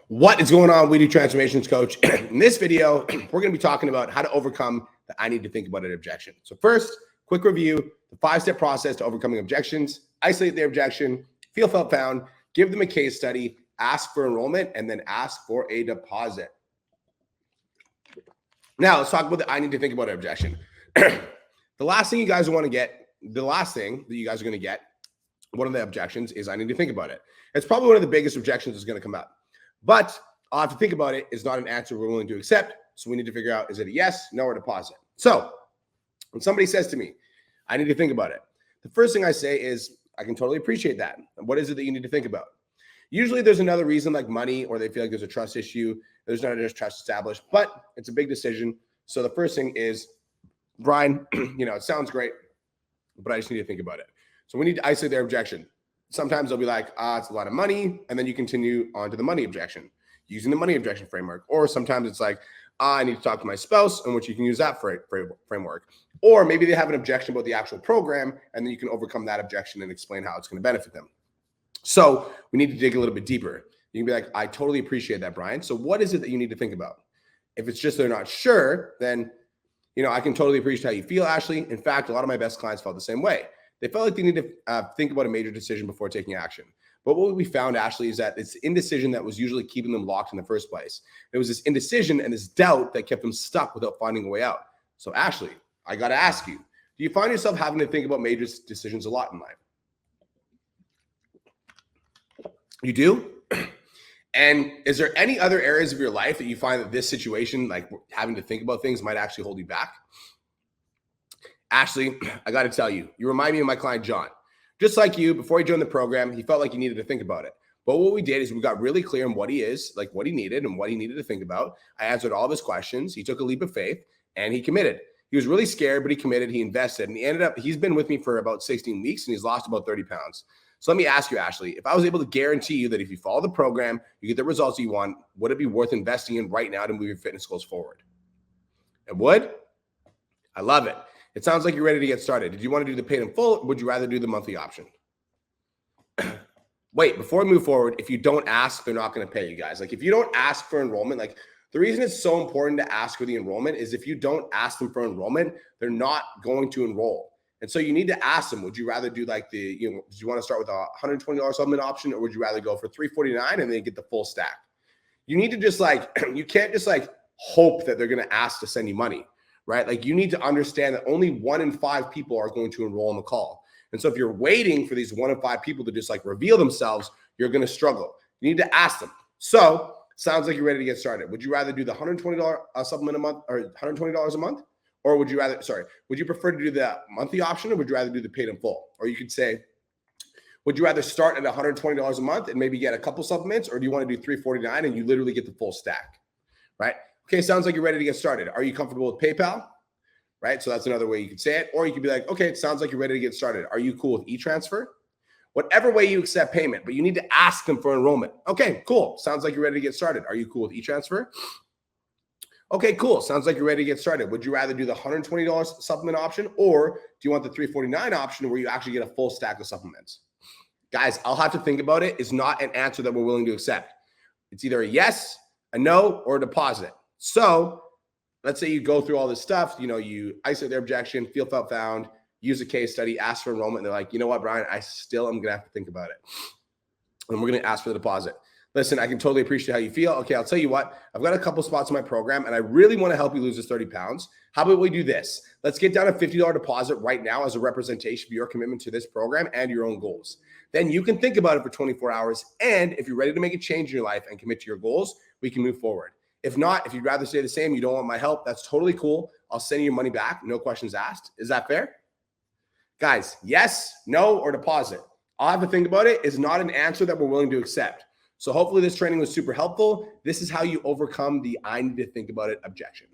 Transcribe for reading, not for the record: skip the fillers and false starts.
What is going on, We Do Transformations Coach? In this video, we're going to be talking about how to overcome the I need to think about it objection. So first, quick review, the 5-step process to overcoming objections: isolate the objection, feel, felt, found, give them a case study, ask for enrollment, and then ask for a deposit. Now let's talk about the I need to think about it objection. The last thing you guys want to get, the last thing that you guys are going to get, one of the objections is I need to think about it. It's probably one of the biggest objections that's going to come up. But I'll have to think about it is not an answer we're willing to accept. So we need to figure out, is it a yes, no, or deposit? So when somebody says to me, I need to think about it, the first thing I say is, I can totally appreciate that. What is it that you need to think about? Usually there's another reason, like money, or they feel like there's a trust issue. There's not just trust established, but it's a big decision. So the first thing is, Brian, it sounds great, but I just need to think about it. So we need to isolate their objection. Sometimes they'll be like, it's a lot of money. And then you continue on to the money objection using the money objection framework. Or sometimes it's like, I need to talk to my spouse, in which you can use that framework. Or maybe they have an objection about the actual program, and then you can overcome that objection and explain how it's going to benefit them. So we need to dig a little bit deeper. You can be like, I totally appreciate that, Brian. So what is it that you need to think about? If it's just they're not sure, then I can totally appreciate how you feel, Ashley. In fact, a lot of my best clients felt the same way. They felt like they need to think about a major decision before taking action. But what we found, Ashley, is that it's indecision that was usually keeping them locked in the first place. It was this indecision and this doubt that kept them stuck without finding a way out. So Ashley, I got to ask you, do you find yourself having to think about major decisions a lot in life? You do? And is there any other areas of your life that you find that this situation, like having to think about things, might actually hold you back? Ashley, I got to tell you, you remind me of my client, John. Just like you, before he joined the program, he felt like he needed to think about it. But what we did is we got really clear on what he is, like what he needed and what he needed to think about. I answered all of his questions. He took a leap of faith and he committed. He was really scared, but he committed, he invested, and he's been with me for about 16 weeks and he's lost about 30 pounds. So let me ask you, Ashley, if I was able to guarantee you that if you follow the program, you get the results you want, would it be worth investing in right now to move your fitness goals forward? It would? I love it. It sounds like you're ready to get started. Did you want to do the paid in full, or would you rather do the monthly option? Wait, before we move forward, if you don't ask, they're not going to pay you guys. Like if you don't ask for enrollment, like the reason it's so important to ask for the enrollment is if you don't ask them for enrollment, they're not going to enroll. And so you need to ask them, would you rather do like do you want to start with a $120 supplement option, or would you rather go for $349 and then get the full stack? You need to just you can't just hope that they're going to ask to send you money. Right? Like you need to understand that only 1 in 5 people are going to enroll in the call. And so if you're waiting for these 1 in 5 people to just reveal themselves, you're going to struggle. You need to ask them. So sounds like you're ready to get started. Would you rather do the $120 supplement a month, or $120 a month? Or would you prefer to do the monthly option, or would you rather do the paid in full? Or you could say, would you rather start at $120 a month and maybe get a couple supplements, or do you want to do $349 and you literally get the full stack, right? Okay, sounds like you're ready to get started. Are you comfortable with PayPal? Right, so that's another way you could say it. Or you could be like, okay, it sounds like you're ready to get started. Are you cool with e-transfer? Whatever way you accept payment, but you need to ask them for enrollment. Okay, cool. Sounds like you're ready to get started. Are you cool with e-transfer? Okay, cool. Sounds like you're ready to get started. Would you rather do the $120 supplement option, or do you want the $349 option where you actually get a full stack of supplements? Guys, I'll have to think about it. It's not an answer that we're willing to accept. It's either a yes, a no, or a deposit. So let's say you go through all this stuff, you isolate their objection, feel, felt, found, use a case study, ask for enrollment. And they're like, you know what, Brian, I still am going to have to think about it. And we're going to ask for the deposit. Listen, I can totally appreciate how you feel. Okay, I'll tell you what, I've got a couple spots in my program and I really want to help you lose this 30 pounds. How about we do this? Let's get down a $50 deposit right now as a representation of your commitment to this program and your own goals. Then you can think about it for 24 hours. And if you're ready to make a change in your life and commit to your goals, we can move forward. If not, if you'd rather stay the same, you don't want my help, that's totally cool. I'll send you your money back. No questions asked. Is that fair? Guys, yes, no, or deposit. I'll have to think about it. It's not an answer that we're willing to accept. So hopefully this training was super helpful. This is how you overcome the I need to think about it objection.